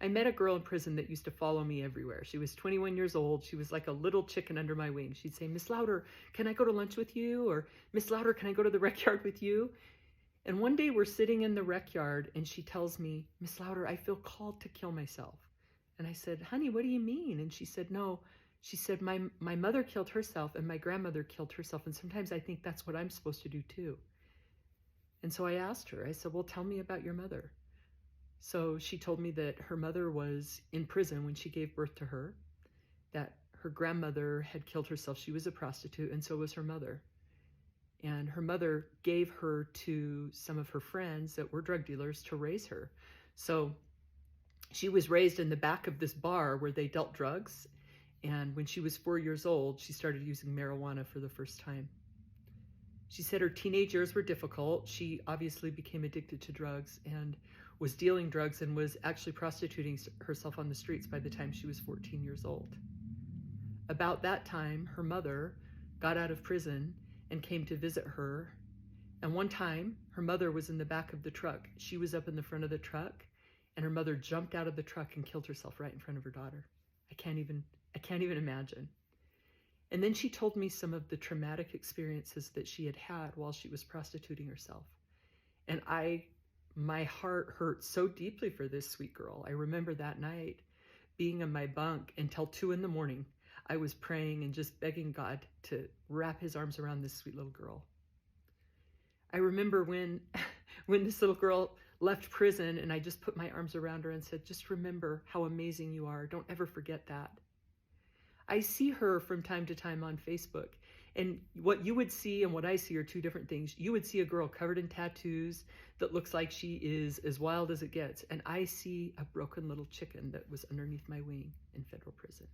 I met a girl in prison that used to follow me everywhere. She was 21 years old. She was like a little chicken under my wing. She'd say, Miss Louder, can I go to lunch with you? Or Miss Louder, can I go to the rec yard with you? And one day we're sitting in the rec yard and she tells me, Miss Louder, I feel called to kill myself. And I said, honey, what do you mean? And she said, no. She said, my mother killed herself and my grandmother killed herself. And sometimes I think that's what I'm supposed to do too. And so I asked her, I said, well, tell me about your mother. So she told me that her mother was in prison when she gave birth to her, that her grandmother had killed herself. She was a prostitute, and so was her mother. And her mother gave her to some of her friends that were drug dealers to raise her. So she was raised in the back of this bar where they dealt drugs. And when she was 4 years old, she started using marijuana for the first time. She said her teenage years were difficult. She obviously became addicted to drugs and was dealing drugs and was actually prostituting herself on the streets by the time she was 14 years old. About that time, her mother got out of prison and came to visit her. And one time, her mother was in the back of the truck. She was up in the front of the truck, and her mother jumped out of the truck and killed herself right in front of her daughter. I can't even imagine. And then she told me some of the traumatic experiences that she had had while she was prostituting herself. And my heart hurt so deeply for this sweet girl. I remember that night being in my bunk until 2 a.m. I was praying and just begging God to wrap his arms around this sweet little girl. I remember when this little girl left prison and I just put my arms around her and said, just remember how amazing you are. Don't ever forget that. I see her from time to time on Facebook, and what you would see and what I see are two different things. You would see a girl covered in tattoos that looks like she is as wild as it gets, and I see a broken little chicken that was underneath my wing in federal prison.